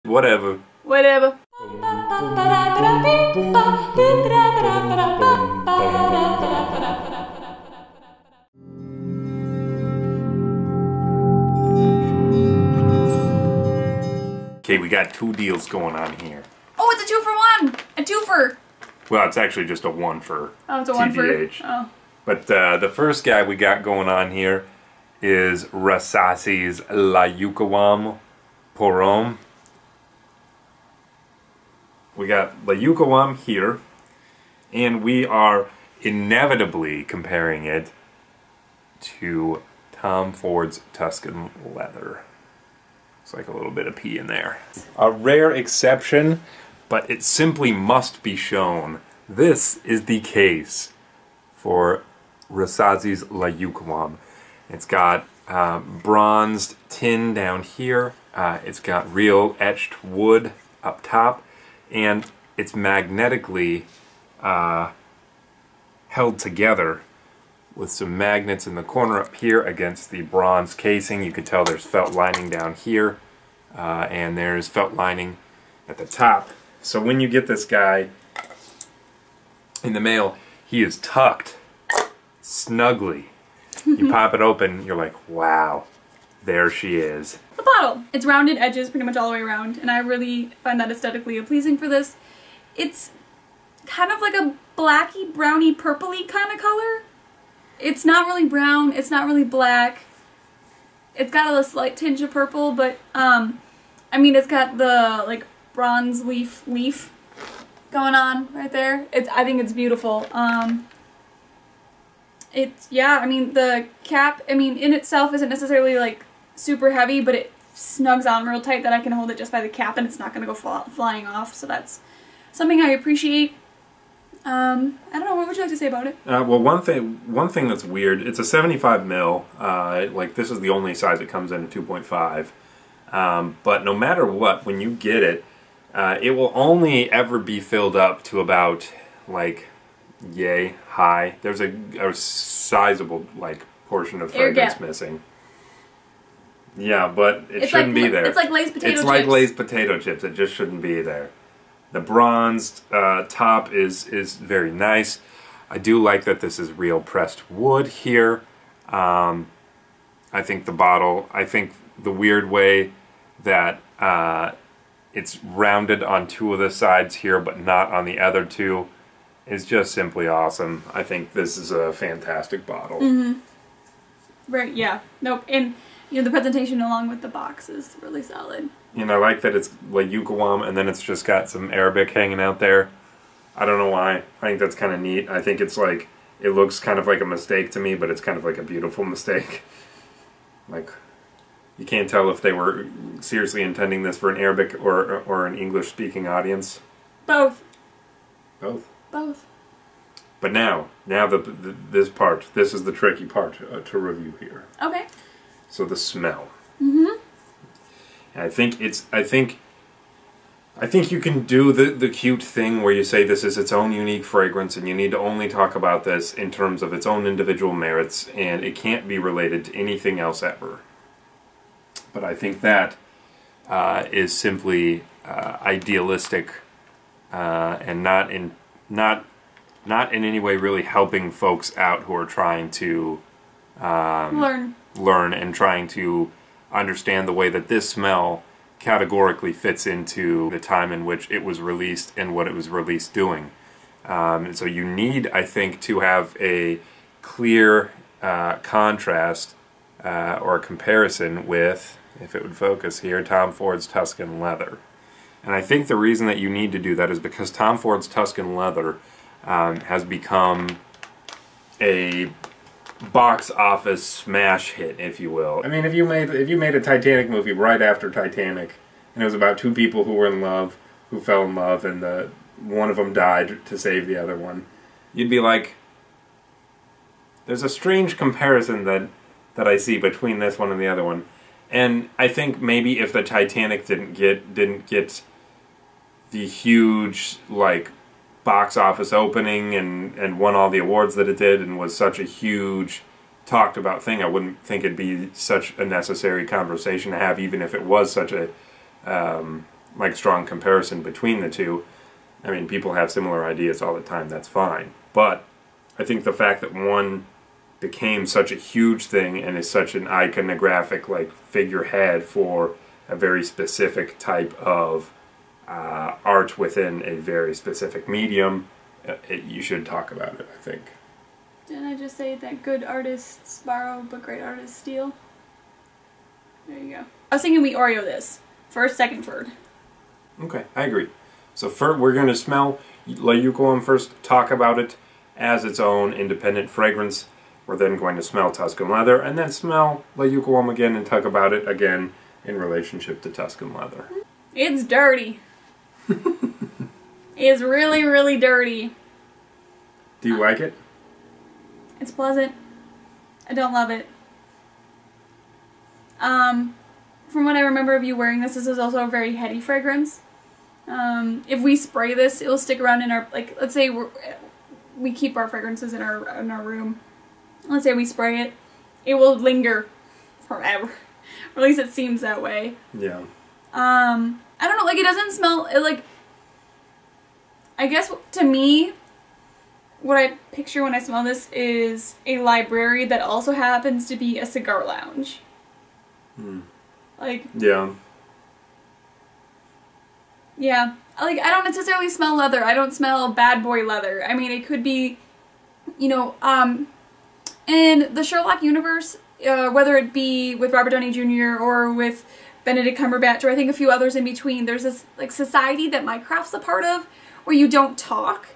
Whatever. Whatever. Okay, we got two deals going on here. Oh, it's a 2-for-1! A twofer! Well, it's actually just a one for Oh, it's a TBH. 1 for... Oh. But the first guy we got going on here is Rasasi's Yuqawam Porom. We got Yuqawam here, and we are inevitably comparing it to Tom Ford's Tuscan leather. Looks like a little bit of pee in there. A rare exception, but it simply must be shown. This is the case for Rasasi's Yuqawam. It's got bronzed tin down here. It's got real etched wood up top, and it's magnetically held together with some magnets in the corner up here against the bronze casing. You can tell there's felt lining down here, and there's felt lining at the top. So when you get this guy in the mail, he is tucked snugly. You pop it open, you're like, wow, there she is. The bottle. It's rounded edges pretty much all the way around, and I really find that aesthetically pleasing for this. It's kind of like a blacky, browny, purpley kind of color. It's not really brown, it's not really black. It's got a slight tinge of purple, but I mean, it's got the like bronze leaf going on right there. I think it's beautiful. Yeah, I mean, the cap, I mean, in itself isn't necessarily like super heavy, but it snugs on real tight that I can hold it just by the cap and it's not going to go flying off, so that's something I appreciate. I don't know, what would you like to say about it? Well, one thing that's weird, it's a 75 mil, like this is the only size it comes in at 2.5, but no matter what, when you get it, it will only ever be filled up to about, like, yay high. There's a sizable, like, portion of fragrance missing. Yeah, but it shouldn't be there. It's like Lay's potato chips. It's like Lay's potato chips, it just shouldn't be there. The bronzed top is very nice. I do like that this is real pressed wood here. I think the bottle, I think the weird way that it's rounded on two of the sides here but not on the other two is just simply awesome. I think this is a fantastic bottle. Mm-hmm. Right, yeah. Nope, and you know, the presentation along with the box is really solid. And I like that it's like Yuqawam and then it's just got some Arabic hanging out there. I don't know why. I think that's kind of neat. I think it's like, it looks kind of like a mistake to me, but it's kind of like a beautiful mistake. Like, you can't tell if they were seriously intending this for an Arabic or an English-speaking audience. Both. Both? Both. But now this part, this is the tricky part to review here. Okay. So the smell. Mm-hmm. I think you can do the cute thing where you say this is its own unique fragrance and you need to only talk about this in terms of its own individual merits and it can't be related to anything else ever. But I think that is simply idealistic and not in any way really helping folks out who are trying to learn and trying to understand the way that this smell categorically fits into the time in which it was released and what it was released doing. And so you need, I think, to have a clear contrast or a comparison with, if it would focus here, Tom Ford's Tuscan leather. And I think the reason that you need to do that is because Tom Ford's Tuscan leather has become a box office smash hit, if you will. I mean, if you made a Titanic movie right after Titanic, and it was about two people who were in love, who fell in love, and one of them died to save the other one, you'd be like, there's a strange comparison that I see between this one and the other one. And I think maybe if the Titanic didn't get the huge, like, box office opening and won all the awards that it did and was such a huge talked about thing, I wouldn't think it'd be such a necessary conversation to have, even if it was such a like strong comparison between the two. I mean, people have similar ideas all the time, that's fine. But I think the fact that one became such a huge thing and is such an iconographic like figurehead for a very specific type of art within a very specific medium, you should talk about it, I think. Didn't I just say that good artists borrow but great artists steal? There you go. I was thinking we Oreo this. First, second, third. Okay, I agree. So first, we're going to smell La Yuqawam first, talk about it as its own independent fragrance. We're then going to smell Tuscan leather, and then smell La Yuqawam again and talk about it again in relationship to Tuscan leather. It's dirty. It's really, really dirty. Do you like it? It's pleasant. I don't love it. From what I remember of you wearing this is also a very heady fragrance. If we spray this, it'll stick around in our, like, let's say we keep our fragrances in our room. Let's say we spray it, it will linger forever. Or at least it seems that way. Yeah. I don't know, like, it doesn't smell, like, I guess to me, what I picture when I smell this is a library that also happens to be a cigar lounge. Like... Yeah. Yeah. Like, I don't necessarily smell leather. I don't smell bad boy leather. I mean, it could be, you know, in the Sherlock universe, whether it be with Robert Downey Jr. or with Benedict Cumberbatch, or I think a few others in between, there's this, like, society that Minecraft's a part of where you don't talk.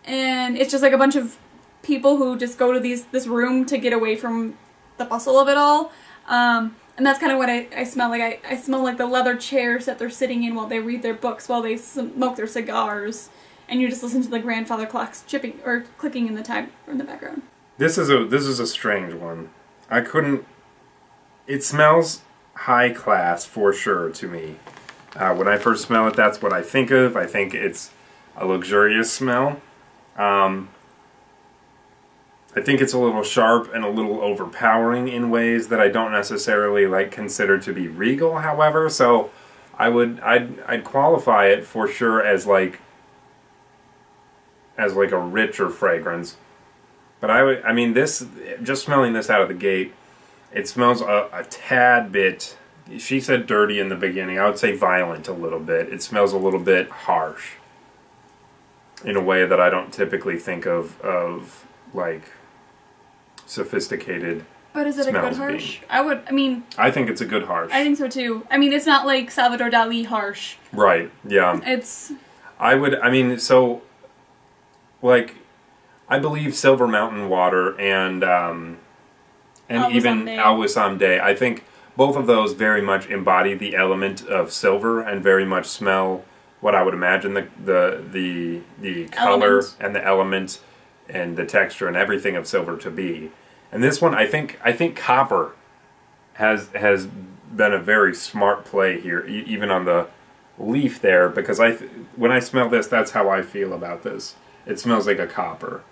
And it's just, like, a bunch of people who just go to this room to get away from the bustle of it all. And that's kind of what I smell like. I smell like the leather chairs that they're sitting in while they read their books, while they smoke their cigars, and you just listen to the grandfather clocks chipping or clicking in the time in the background. This is a strange one. I couldn't. It smells high class for sure to me. When I first smell it, that's what I think of. I think it's a luxurious smell. I think it's a little sharp and a little overpowering in ways that I don't necessarily like consider to be regal, however, so I'd qualify it for sure as like a richer fragrance. But I mean this, just smelling this out of the gate, it smells a tad bit, she said dirty in the beginning, I would say violent a little bit. It smells a little bit harsh in a way that I don't typically think of like sophisticated. But is it a good harsh? Being. I think it's a good harsh. I think so too. I mean, it's not like Salvador Dali harsh. Right, yeah. It's... I believe Silver Mountain Water and even Al Wissam Day, I think both of those very much embody the element of silver and very much smell what I would imagine the color and the element and the texture and everything of silver to be. And this one, I think copper has been a very smart play here, even on the leaf there, because when I smell this, that's how I feel about this. It smells like a copper.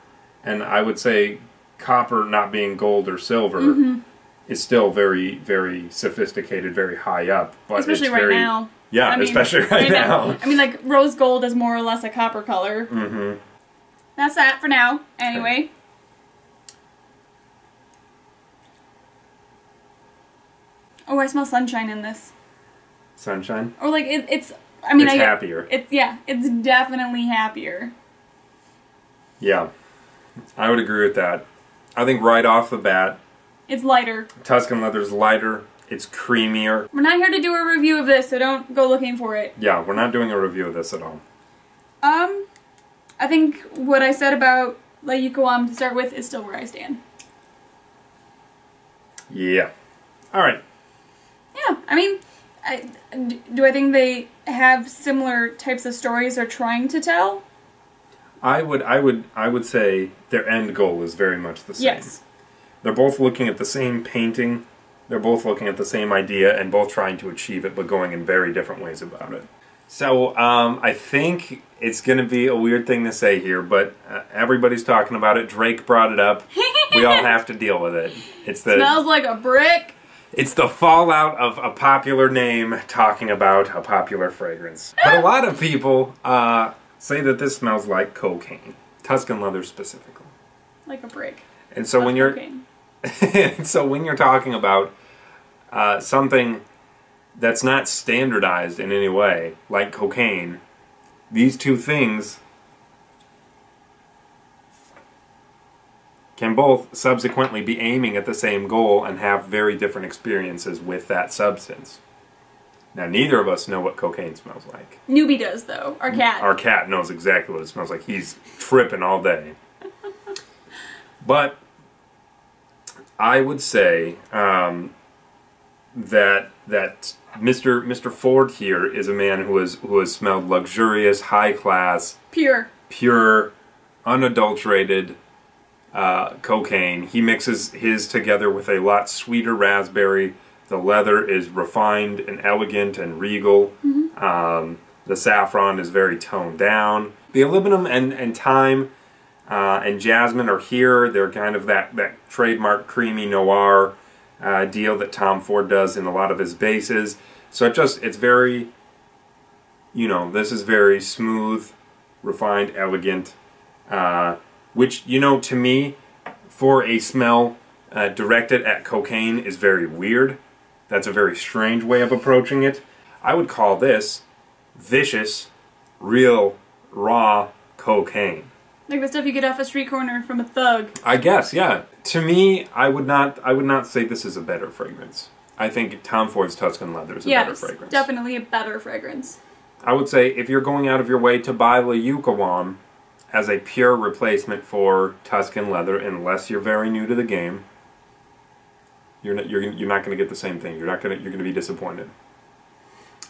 And I would say copper, not being gold or silver, is still very, very sophisticated, very high up. But especially right now. Yeah, I mean, especially right now. I mean, like, rose gold is more or less a copper color. Mm-hmm. That's that for now, anyway. Oh, I smell sunshine in this. Sunshine? Or like it's. I mean, it's happier. It's definitely happier. Yeah, I would agree with that. I think right off the bat, it's lighter. Tuscan leather's lighter. It's creamier. We're not here to do a review of this, so don't go looking for it. Yeah, we're not doing a review of this at all. I think what I said about La Yuqawam to start with is still where I stand. Yeah. All right. Yeah, I mean, do I think they have similar types of stories they're trying to tell? I would say their end goal is very much the same. Yes. They're both looking at the same painting. They're both looking at the same idea and both trying to achieve it, but going in very different ways about it. So I think it's going to be a weird thing to say here, but everybody's talking about it. Drake brought it up. We all have to deal with it. Smells like a brick. It's the fallout of a popular name talking about a popular fragrance. But a lot of people say that this smells like cocaine. Tuscan leather specifically. Like a brick. And so when you're when you're talking about something that's not standardized in any way, like cocaine, these two things can both subsequently be aiming at the same goal and have very different experiences with that substance. Now, neither of us know what cocaine smells like. Newbie does, though. Our cat. Our cat knows exactly what it smells like. He's tripping all day. But I would say that Mr. Ford here is a man who has smelled luxurious, high class, pure, unadulterated cocaine. He mixes his together with a lot sweeter raspberry. The leather is refined and elegant and regal. Mm-hmm. The saffron is very toned down. The aluminum and thyme and jasmine are here. They're kind of that trademark creamy noir deal that Tom Ford does in a lot of his bases. So it's very, this is very smooth, refined, elegant, which, to me, for a smell directed at cocaine is very weird. That's a very strange way of approaching it. I would call this vicious, real, raw cocaine. Like the stuff you get off a street corner from a thug. I guess, yeah. To me, I would not say this is a better fragrance. I think Tom Ford's Tuscan Leather is a better fragrance. Definitely a better fragrance. I would say if you're going out of your way to buy the Yuqawam as a pure replacement for Tuscan Leather, unless you're very new to the game, you're not going to get the same thing. You're going to be disappointed.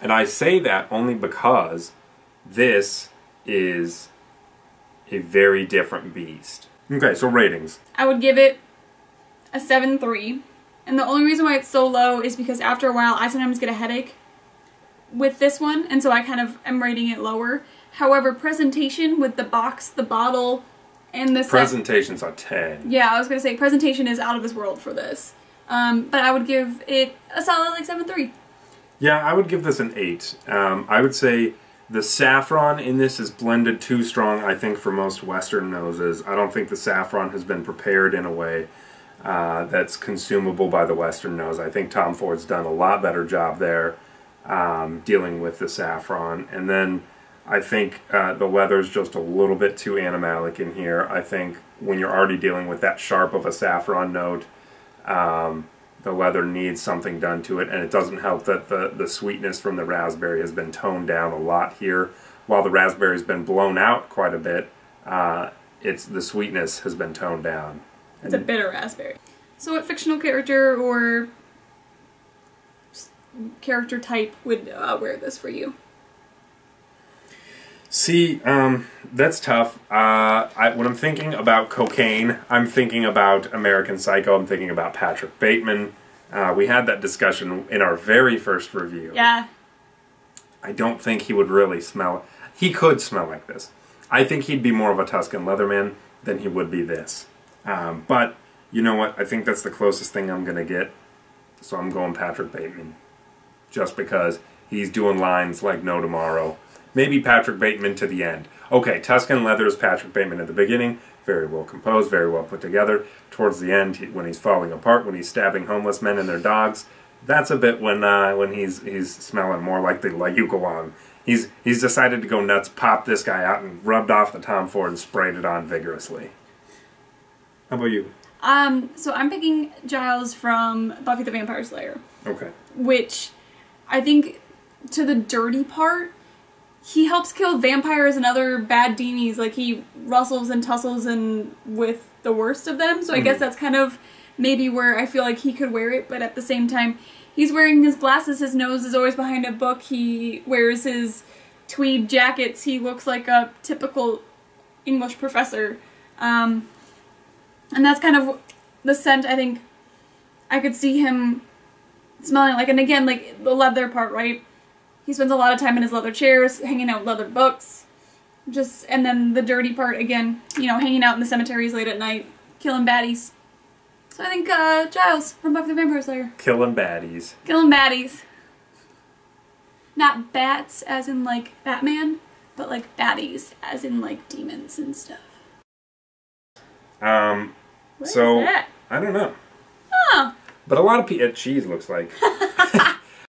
And I say that only because this is a very different beast. Okay, so ratings. I would give it a 7.3. And the only reason why it's so low is because after a while I sometimes get a headache with this one, and so I kind of am rating it lower. However, presentation with the box, the bottle, and the presentation's a 10. Yeah, I was going to say presentation is out of this world for this. But I would give it a solid 7.3. Yeah, I would give this an 8. I would say the saffron in this is blended too strong, I think, for most Western noses. I don't think the saffron has been prepared in a way that's consumable by the Western nose. I think Tom Ford's done a lot better job there dealing with the saffron. And then I think the leather's just a little bit too animalic in here. I think when you're already dealing with that sharp of a saffron note, the leather needs something done to it, and it doesn't help that the sweetness from the raspberry has been toned down a lot here. While the raspberry's been blown out quite a bit, the sweetness has been toned down. It's a bitter raspberry. So what fictional character or character type would wear this for you? See, that's tough. When I'm thinking about cocaine, I'm thinking about American Psycho, I'm thinking about Patrick Bateman. We had that discussion in our very first review. Yeah. I don't think he would really smell... He could smell like this. I think he'd be more of a Tuscan Leatherman than he would be this. But, you know what? I think that's the closest thing I'm going to get. So I'm going Patrick Bateman. Just because he's doing lines like No Tomorrow. Maybe Patrick Bateman to the end. Okay, Tuscan Leather is Patrick Bateman at the beginning. Very well composed, very well put together. Towards the end, when he's falling apart, when he's stabbing homeless men and their dogs, that's a bit when he's smelling more like the Yuqawam. He's decided to go nuts, popped this guy out, and rubbed off the Tom Ford and sprayed it on vigorously. How about you? So I'm picking Giles from Buffy the Vampire Slayer. Okay. Which, I think, to the dirty part, he helps kill vampires and other bad demi's. Like, he rustles and tussles and with the worst of them. So I guess that's kind of maybe where I feel like he could wear it. But at the same time, he's wearing his glasses. His nose is always behind a book. He wears his tweed jackets. He looks like a typical English professor. And that's kind of the scent I think I could see him smelling like. And again, like the leather part, right? He spends a lot of time in his leather chairs, hanging out with leather books. And then the dirty part, again, hanging out in the cemeteries late at night, killing baddies. So I think Giles from Buffy the Vampire Slayer. Killing baddies. Killing baddies. Not bats as in like Batman, but like baddies as in like demons and stuff. What so is that? I don't know. Huh. But a lot of people cheese looks like.